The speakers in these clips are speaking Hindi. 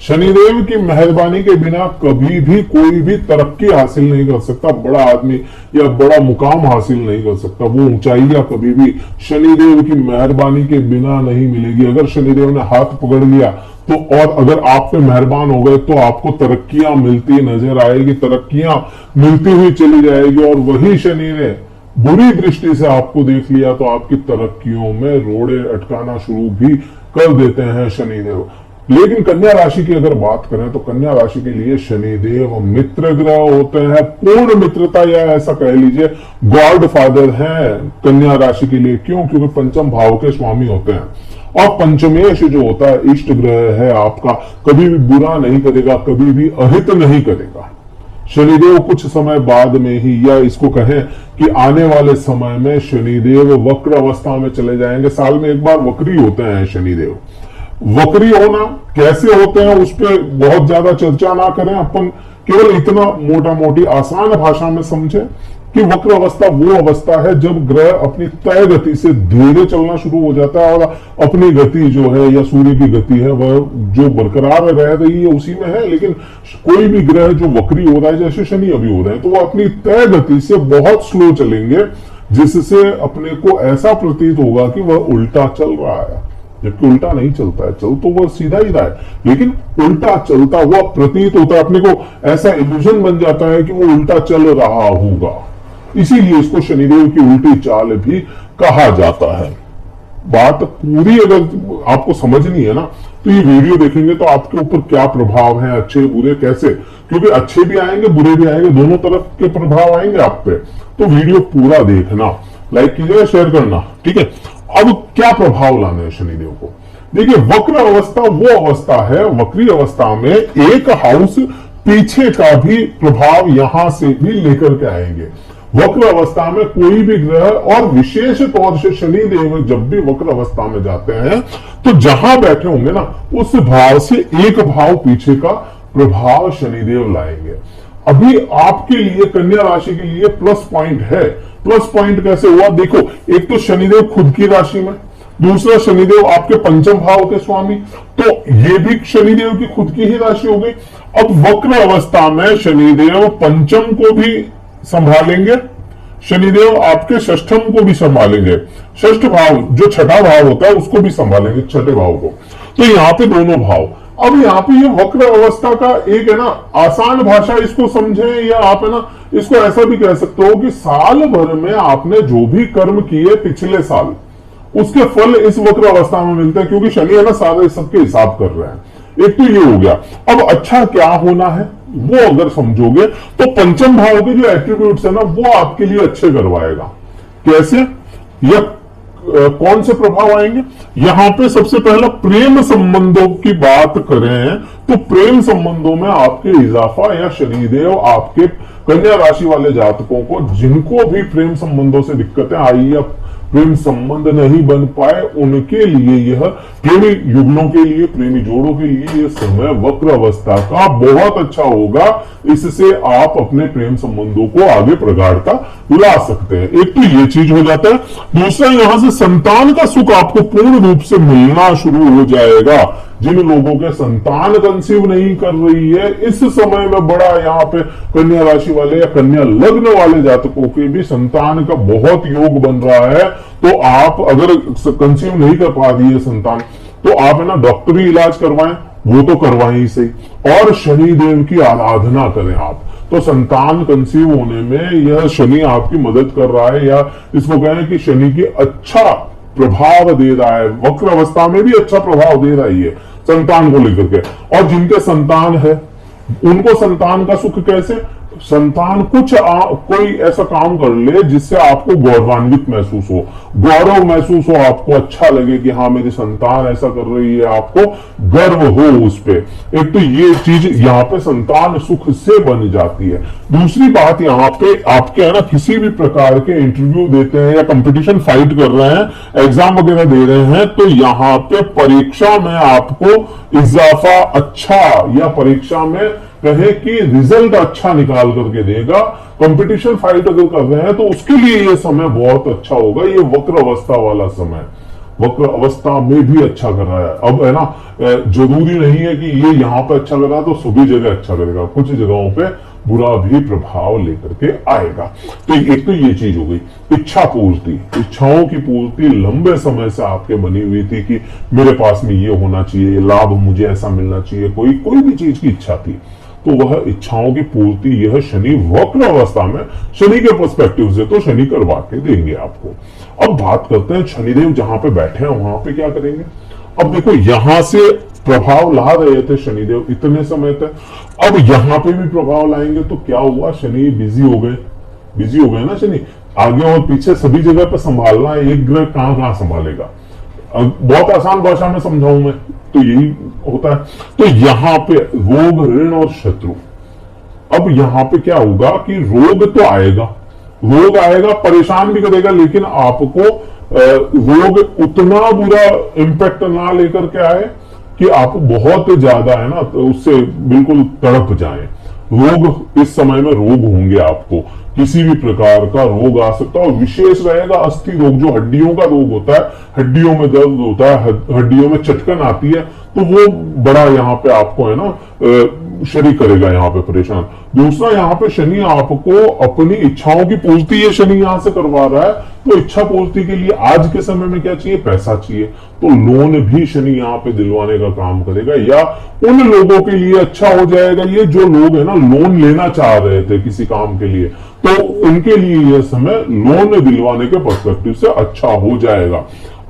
शनिदेव की मेहरबानी के बिना कभी भी कोई भी तरक्की हासिल नहीं कर सकता, बड़ा आदमी या बड़ा मुकाम हासिल नहीं कर सकता। वो ऊंचाइयां कभी भी शनिदेव की मेहरबानी के बिना नहीं मिलेगी। अगर शनिदेव ने हाथ पकड़ लिया तो, और अगर आप पे मेहरबान हो गए तो आपको तरक्कियां मिलती नजर आएगी, तरक्कियां मिलती हुई चली जाएगी। और वही शनि ने बुरी दृष्टि से आपको देख लिया तो आपकी तरक्कियों में रोड़े अटकाना शुरू भी कर देते हैं शनिदेव। लेकिन कन्या राशि की अगर बात करें तो कन्या राशि के लिए शनिदेव मित्र ग्रह होते हैं, पूर्ण मित्रता या ऐसा कह लीजिए गॉड फादर है कन्या राशि के लिए। क्यों? क्योंकि पंचम भाव के स्वामी होते हैं। और पंचमेश जो होता है इष्ट ग्रह है आपका, कभी भी बुरा नहीं करेगा, कभी भी अहित नहीं करेगा। शनिदेव कुछ समय बाद में ही, या इसको कहें कि आने वाले समय में शनिदेव वक्र अवस्था में चले जाएंगे। साल में एक बार वक्री होते हैं शनिदेव। वक्री होना कैसे होते हैं उस पर बहुत ज्यादा चर्चा ना करें, अपन केवल इतना मोटा मोटी आसान भाषा में समझे कि वक्र अवस्था वो अवस्था है जब ग्रह अपनी तय गति से धीरे चलना शुरू हो जाता है और अपनी गति जो है या सूर्य की गति है वह जो बरकरार रह रही है उसी में है। लेकिन कोई भी ग्रह जो वक्री हो रहा है, जैसे शनि अभी हो रहे हैं, तो वो अपनी तय गति से बहुत स्लो चलेंगे, जिससे अपने को ऐसा प्रतीत होगा कि वह उल्टा चल रहा है, जबकि उल्टा नहीं चलता है। चल तो वह सीधा ही रहा है, लेकिन उल्टा चलता हुआ प्रतीत होता है। अपने को ऐसा इल्यूजन बन जाता है कि वो उल्टा चल रहा होगा। इसीलिए इसको शनिदेव की उल्टी चाल भी कहा जाता है। बात पूरी अगर आपको समझनी है ना, तो ये वीडियो देखेंगे तो आपके ऊपर क्या प्रभाव है, अच्छे बुरे कैसे, क्योंकि अच्छे भी आएंगे बुरे भी आएंगे, दोनों तरफ के प्रभाव आएंगे आप पे। तो वीडियो पूरा देखना, लाइक कीजिएगा, शेयर करना, ठीक है। अब क्या प्रभाव लाने हैं शनिदेव को? देखिए, वक्र अवस्था वो अवस्था है, वक्री अवस्था में एक हाउस पीछे का भी प्रभाव यहां से भी लेकर के आएंगे। वक्र अवस्था में कोई भी ग्रह, और विशेष तौर से शनिदेव जब भी वक्र अवस्था में जाते हैं तो जहां बैठे होंगे ना उस भाव से एक भाव पीछे का प्रभाव शनिदेव लाएंगे। अभी आपके लिए कन्या राशि के लिए प्लस पॉइंट है। प्लस पॉइंट कैसे हुआ? देखो, एक तो शनिदेव खुद की राशि में, दूसरा शनिदेव आपके पंचम भाव के स्वामी, तो ये भी शनिदेव की खुद की ही राशि हो गई। अब वक्र अवस्था में शनिदेव पंचम को भी संभालेंगे, शनिदेव आपके षष्ठम को भी संभालेंगे, षष्ठ भाव जो छठा भाव होता है उसको भी संभालेंगे, छठे भाव को। तो यहाँ पे दोनों भाव। अब यहाँ पे ये वक्र अवस्था का एक है ना आसान भाषा इसको समझे, या आप है ना इसको ऐसा भी कह सकते हो कि साल भर में आपने जो भी कर्म किए पिछले साल, उसके फल इस वक्र अवस्था में मिलते हैं, क्योंकि शनि है ना सारे सबके हिसाब कर रहे हैं। एक तो ये हो गया। अब अच्छा क्या होना है वो अगर समझोगे तो पंचम भाव के जो एट्रीब्यूट्स है ना वो आपके लिए अच्छे करवाएगा। कैसे या कौन से प्रभाव आएंगे? यहां पे सबसे पहला प्रेम संबंधों की बात करें तो प्रेम संबंधों में आपके इजाफा, या शनिदेव आपके कन्या राशि वाले जातकों को जिनको भी प्रेम संबंधों से दिक्कतें आई या प्रेम संबंध नहीं बन पाए, उनके लिए यह प्रेमी युगलों के लिए, प्रेमी जोड़ों के लिए यह समय वक्र अवस्था का बहुत अच्छा होगा। इससे आप अपने प्रेम संबंधों को आगे प्रगाढ़ता ला सकते हैं। एक तो ये चीज हो जाता है। दूसरा, यहां से संतान का सुख आपको पूर्ण रूप से मिलना शुरू हो जाएगा। जिन लोगों के संतान कंसीव नहीं कर रही है, इस समय में बड़ा यहाँ पे कन्या राशि वाले या कन्या लग्न वाले जातकों के भी संतान का बहुत योग बन रहा है। तो आप अगर कंसीव नहीं कर पा रही है संतान, तो आप है ना डॉक्टरी इलाज करवाएं, वो तो करवाएं ही सही, और शनि देव की आराधना करें आप। तो संतान कंसीव होने में यह शनि आपकी मदद कर रहा है, या इसको कहें कि शनि की अच्छा प्रभाव दे रहा है, वक्र अवस्था में भी अच्छा प्रभाव दे रही है संतान को लेकर के। और जिनके संतान है उनको संतान का सुख कैसे? संतान कोई ऐसा काम कर ले जिससे आपको गौरवान्वित महसूस हो, गौरव महसूस हो, आपको अच्छा लगे कि हाँ मेरी संतान ऐसा कर रही है, आपको गर्व हो उस पे। एक तो ये चीज यहाँ पे संतान सुख से बन जाती है। दूसरी बात, यहाँ पे आपके है ना किसी भी प्रकार के इंटरव्यू देते हैं या कंपटीशन फाइट कर रहे हैं, एग्जाम वगैरह दे रहे हैं, तो यहाँ पे परीक्षा में आपको इजाफा अच्छा, या परीक्षा में कहे कि रिजल्ट अच्छा निकाल करके देगा। कंपटीशन फाइट अगर कर रहे हैं तो उसके लिए यह समय बहुत अच्छा होगा, ये वक्र अवस्था वाला समय। वक्र अवस्था में भी अच्छा कर रहा है। अब है ना, जरूरी नहीं है कि ये यहाँ पे अच्छा कर रहा है तो सभी जगह अच्छा करेगा, कुछ जगहों पे बुरा भी प्रभाव लेकर के आएगा। तो एक तो ये चीज हो गई इच्छा पूर्ति, इच्छाओं की पूर्ति लंबे समय से आपके बनी हुई थी कि मेरे पास में ये होना चाहिए, लाभ मुझे ऐसा मिलना चाहिए, कोई भी चीज की इच्छा थी, तो वह इच्छाओं की पूर्ति यह शनि वक्र अवस्था में, शनि के पर्सपेक्टिव से तो शनि करवा के देंगे आपको। अब बात करते हैं शनिदेव जहां पे बैठे हैं वहां पे क्या करेंगे। अब देखो यहां से प्रभाव ला रहे थे शनिदेव इतने समय तक, अब यहां पे भी प्रभाव लाएंगे तो क्या हुआ, शनि बिजी हो गए ना शनि, आगे और पीछे सभी जगह पे संभालना है, एक ग्रह कहां कहां संभालेगा। बहुत आसान भाषा में समझाऊं मैं तो यही होता है। तो यहां पे रोग, ऋण और शत्रु, अब यहां पे क्या होगा कि रोग तो आएगा, रोग आएगा परेशान भी करेगा, लेकिन आपको रोग उतना बुरा इंपैक्ट ना लेकर के आए कि आप बहुत ज्यादा है ना तो उससे बिल्कुल तड़प जाएं। रोग इस समय में रोग होंगे, आपको किसी भी प्रकार का रोग आ सकता है, और विशेष रहेगा अस्थि रोग, जो हड्डियों का रोग होता है, हड्डियों में दर्द होता है, हड्डियों में चटकन आती है, तो वो बड़ा यहाँ पे आपको है ना शनि करेगा यहाँ पे परेशान। दूसरा यहाँ पे शनि आपको अपनी इच्छाओं की पूर्ति, ये शनि यहां से करवा रहा है, तो इच्छा पूर्ति के लिए आज के समय में क्या चाहिए, पैसा चाहिए, तो लोन भी शनि यहाँ पे दिलवाने का काम करेगा, या उन लोगों के लिए अच्छा हो जाएगा, ये जो लोग है ना लोन लेना चाह रहे थे किसी काम के लिए, तो उनके लिए यह समय लोन दिलवाने के पर्सपेक्टिव से अच्छा हो जाएगा।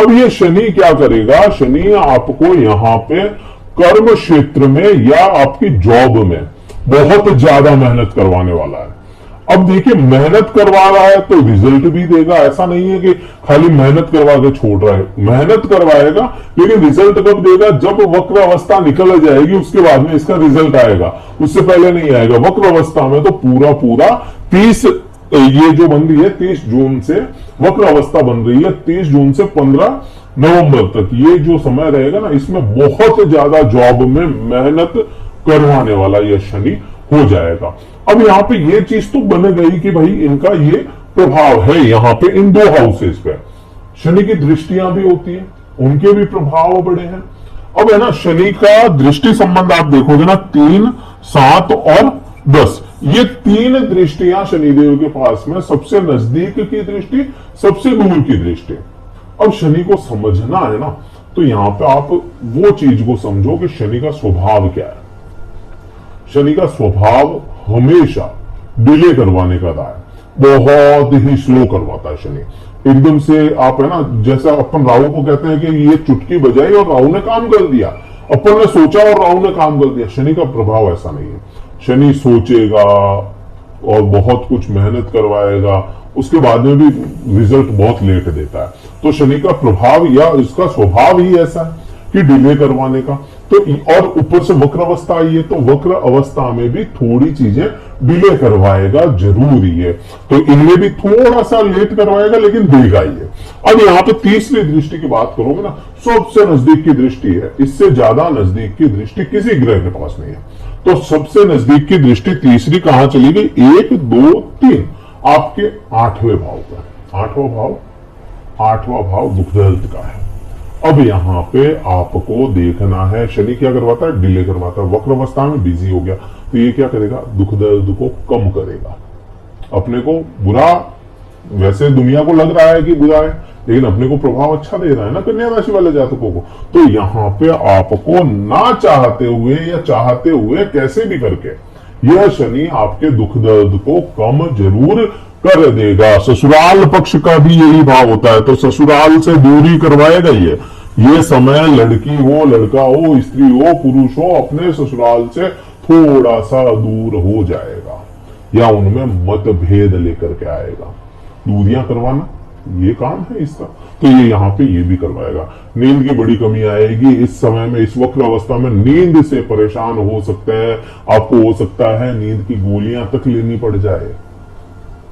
अब ये शनि क्या करेगा, शनि आपको यहाँ पे कर्म क्षेत्र में या आपकी जॉब में बहुत ज्यादा मेहनत करवाने वाला है। अब देखिए मेहनत करवा रहा है तो रिजल्ट भी देगा, ऐसा नहीं है कि खाली मेहनत करवा के छोड़ रहा है, मेहनत करवाएगा, लेकिन रिजल्ट कब देगा, जब वक्र अवस्था निकल जाएगी उसके बाद में इसका रिजल्ट आएगा, उससे पहले नहीं आएगा। वक्र अवस्था में तो पूरा 30, ये जो बन रही है 30 जून से वक्र अवस्था बन रही है, 30 जून से 15 नवंबर तक ये जो समय रहेगा ना, इसमें बहुत ज्यादा जॉब में मेहनत करवाने वाला यह शनि हो जाएगा। अब यहाँ पे ये चीज तो बन गई कि भाई इनका ये प्रभाव है, यहाँ पे इन 2 हाउसेस पे शनि की दृष्टियां भी होती है, उनके भी प्रभाव बड़े हैं। अब है ना शनि का दृष्टि संबंध आप देखोगे ना 3, 7 और 10, ये 3 दृष्टियां शनिदेव के पास में, सबसे नजदीक की दृष्टि, सबसे दूर की दृष्टि। अब शनि को समझना है ना, तो यहां पे आप वो चीज को समझो कि शनि का स्वभाव क्या है। शनि का स्वभाव हमेशा डिले करवाने का रहा है, बहुत ही स्लो करवाता है शनि, एकदम से आप है ना, जैसा अपन राहु को कहते हैं कि ये चुटकी बजाई और राहु ने काम कर दिया, अपन ने सोचा और राहु ने काम कर दिया। शनि का प्रभाव ऐसा नहीं है, शनि सोचेगा और बहुत कुछ मेहनत करवाएगा, उसके बाद में भी रिजल्ट बहुत लेट देता है। तो शनि का प्रभाव या इसका स्वभाव ही ऐसा है कि डिले करवाने का। तो और ऊपर से वक्र अवस्था आई है, तो वक्र अवस्था में भी थोड़ी चीजें डिले करवाएगा, जरूरी है, तो इनमें भी थोड़ा सा लेट करवाएगा, लेकिन देगा ही है। अब यहाँ पे तीसरी दृष्टि की बात करोगे ना, सबसे नजदीक की दृष्टि है, इससे ज्यादा नजदीक की दृष्टि किसी ग्रह के पास नहीं है। तो सबसे नजदीक की दृष्टि तीसरी कहां चली गई, 1, 2, 3 आपके 8वें भाव पर। 8वां भाव दुख दर्द का है। अब यहां पे आपको देखना है, शनि क्या करवाता है, डिले करवाता है, वक्र अवस्था में बिजी हो गया, तो ये क्या करेगा, दुख दर्द को कम करेगा। अपने को बुरा, वैसे दुनिया को लग रहा है कि बुरा है, लेकिन अपने को प्रभाव अच्छा दे रहा है ना कन्या राशि वाले जातकों को। तो यहाँ पे आपको ना चाहते हुए या चाहते हुए कैसे भी करके यह शनि आपके दुख दर्द को कम जरूर कर देगा। ससुराल पक्ष का भी यही भाव होता है, तो ससुराल से दूरी करवाएगा ये समय, लड़की हो, लड़का हो, स्त्री हो, पुरुष हो, अपने ससुराल से थोड़ा सा दूर हो जाएगा या उनमें मतभेद लेकर के आएगा। दूरियां करवाना ये काम है इसका, तो ये यहाँ पे ये भी करवाएगा। नींद की बड़ी कमी आएगी इस समय में, इस वक्र अवस्था में नींद से परेशान हो सकते हैं, आपको हो सकता है नींद की गोलियां तक लेनी पड़ जाए,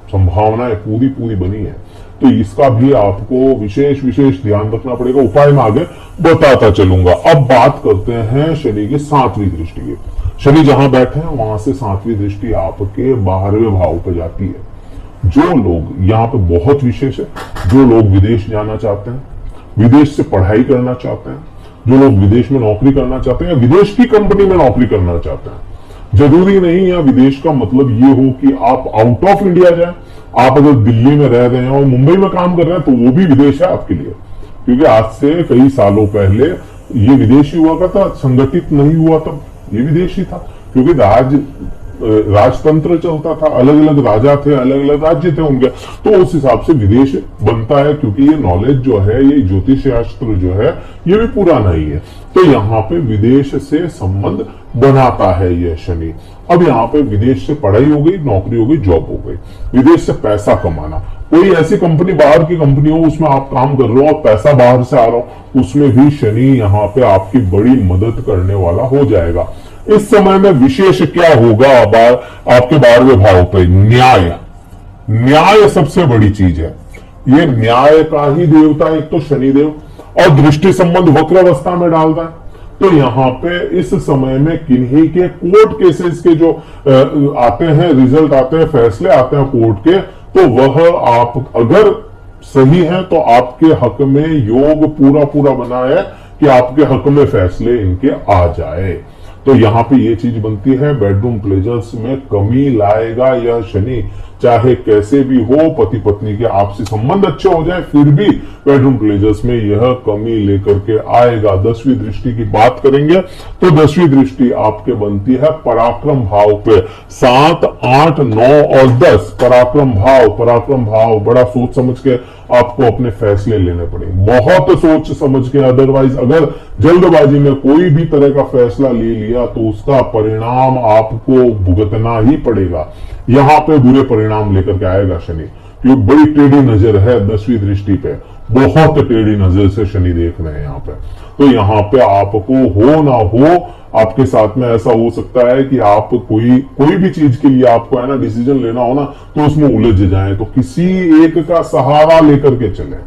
संभावनाएं पूरी बनी है। तो इसका भी आपको विशेष ध्यान रखना पड़ेगा। उपाय में आगे बताता चलूंगा। अब बात करते हैं शनि की 7वीं दृष्टि की। शनि जहां बैठे हैं वहां से 7वीं दृष्टि आपके 12वें भाव पर जाती है। जो लोग यहाँ पे बहुत विशेष है, जो लोग विदेश जाना चाहते हैं, विदेश से पढ़ाई करना चाहते हैं, जो लोग विदेश में नौकरी करना चाहते हैं या विदेश की कंपनी में नौकरी करना चाहते हैं। जरूरी नहीं या विदेश का मतलब ये हो कि आप आउट ऑफ इंडिया जाए। आप अगर दिल्ली में रह रहे हैं और मुंबई में काम कर रहे हैं तो वो भी विदेश है आपके लिए, क्योंकि आज से कई सालों पहले ये विदेशी हुआ करता था, संगठित नहीं हुआ तब ये विदेशी था, क्योंकि राजतंत्र चलता था, अलग अलग राजा थे, अलग अलग राज्य थे उनके, तो उस हिसाब से विदेश बनता है, क्योंकि ये नॉलेज जो है, ये ज्योतिष शास्त्र जो है, ये भी पुराना ही है। तो यहाँ पे विदेश से संबंध बनाता है ये शनि। अब यहाँ पे विदेश से पढ़ाई हो गई, नौकरी हो गई, जॉब हो गई, विदेश से पैसा कमाना, कोई ऐसी कंपनी, बाहर की कंपनी हो, उसमें आप काम कर रहे हो और पैसा बाहर से आ रहा हो, उसमें भी शनि यहाँ पे आपकी बड़ी मदद करने वाला हो जाएगा। इस समय में विशेष क्या होगा आपके 12वें भाव पे? न्याय। न्याय सबसे बड़ी चीज है। ये न्याय का ही देवता एक तो शनिदेव, और दृष्टि संबंध वक्र अवस्था में डालता है। तो यहाँ पे इस समय में किन्हीं के कोर्ट केसेस के जो आते हैं, रिजल्ट आते हैं, फैसले आते हैं कोर्ट के, तो वह आप अगर सही है तो आपके हक में योग पूरा पूरा बना है कि आपके हक में फैसले इनके आ जाए। तो यहाँ पे ये चीज बनती है, बेडरूम प्लेजर्स में कमी लाएगा यह शनि। चाहे कैसे भी हो, पति पत्नी के आपसी संबंध अच्छे हो जाए, फिर भी बेडरूम प्लेजर्स में यह कमी लेकर के आएगा। 10वीं दृष्टि की बात करेंगे तो 10वीं दृष्टि आपके बनती है पराक्रम भाव पे। 7, 8, 9 और 10 पराक्रम भाव बड़ा सोच समझ के आपको अपने फैसले लेने पड़ेंगे, बहुत सोच समझ के। अदरवाइज अगर जल्दबाजी में कोई भी तरह का फैसला ले लिया तो उसका परिणाम आपको भुगतना ही पड़ेगा। यहाँ पे बुरे परिणाम लेकर के आएगा शनि, क्योंकि बड़ी टेढ़ी नजर है 10वीं दृष्टि पे, बहुत टेढ़ी नजर से शनि देख रहे हैं यहाँ पे। तो यहाँ पे आपको हो ना हो, आपके साथ में ऐसा हो सकता है कि आप कोई भी चीज के लिए आपको है ना डिसीजन लेना हो ना, तो उसमें उलझ जाए। तो किसी एक का सहारा लेकर के चले,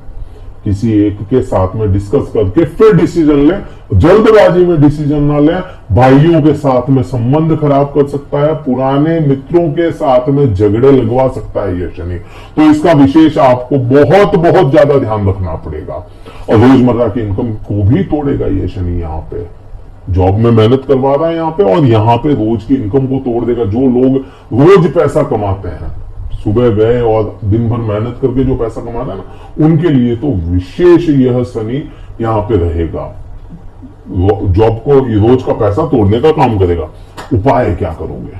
किसी एक के साथ में डिस्कस करके फिर डिसीजन लें, जल्दबाजी में डिसीजन ना लें। भाइयों के साथ में संबंध खराब कर सकता है, पुराने मित्रों के साथ में झगड़े लगवा सकता है ये शनि। तो इसका विशेष आपको बहुत बहुत ज्यादा ध्यान रखना पड़ेगा। और रोजमर्रा की इनकम को भी तोड़ेगा ये शनि। यहाँ पे जॉब में मेहनत करवा रहा है यहाँ पे, और यहाँ पे रोज की इनकम को तोड़ देगा। जो लोग रोज पैसा कमाते हैं, सुबह गए और दिन भर मेहनत करके जो पैसा कमा रहे हैं ना, उनके लिए तो विशेष यह शनि यहाँ पे रहेगा। जॉब को रोज का पैसा तोड़ने का काम करेगा। उपाय क्या करोगे?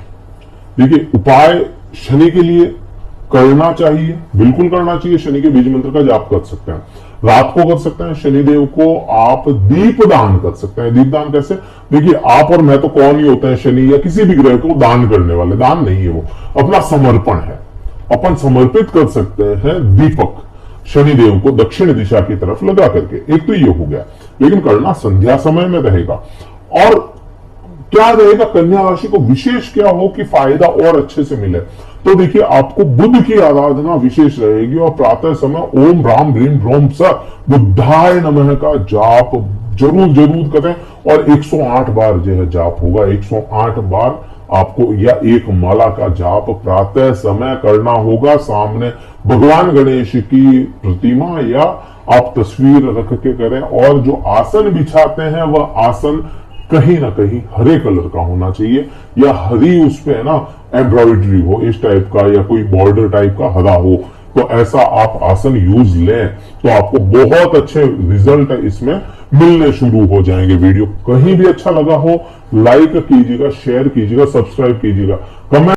देखिए, उपाय शनि के लिए करना चाहिए, बिल्कुल करना चाहिए। शनि के बीज मंत्र का जाप कर सकते हैं, रात को कर सकते हैं। शनिदेव को आप दीप दान कर सकते हैं। दीप दान कैसे? देखिए, आप और मैं तो कौन ही होते हैं शनि या किसी भी ग्रह को दान करने वाले? दान नहीं है, वो अपना समर्पण है। अपन समर्पित कर सकते हैं दीपक शनिदेव को दक्षिण दिशा की तरफ लगा करके। एक तो ये हो गया, लेकिन करना संध्या समय में रहेगा। और क्या रहेगा? कन्या राशि को विशेष क्या हो कि फायदा और अच्छे से मिले, तो देखिए आपको बुध की आराधना विशेष रहेगी। और प्रातः समय ओम राम ह्रीम ह्रोम स बुद्धाय नमः का जाप जरूर करें। और 108 बार जो है जाप होगा, 108 बार आपको या एक माला का जाप प्रातः समय करना होगा। सामने भगवान गणेश की प्रतिमा या आप तस्वीर रख के करें। और जो आसन बिछाते हैं वह आसन कहीं ना कहीं हरे कलर का होना चाहिए, या हरी उस पे ना एम्ब्रॉयडरी हो, इस टाइप का, या कोई बॉर्डर टाइप का हरा हो। तो ऐसा आप आसन यूज लें तो आपको बहुत अच्छे रिजल्ट इसमें मिलने शुरू हो जाएंगे। वीडियो कहीं भी अच्छा लगा हो, लाइक कीजिएगा, शेयर कीजिएगा, सब्सक्राइब कीजिएगा, कमेंट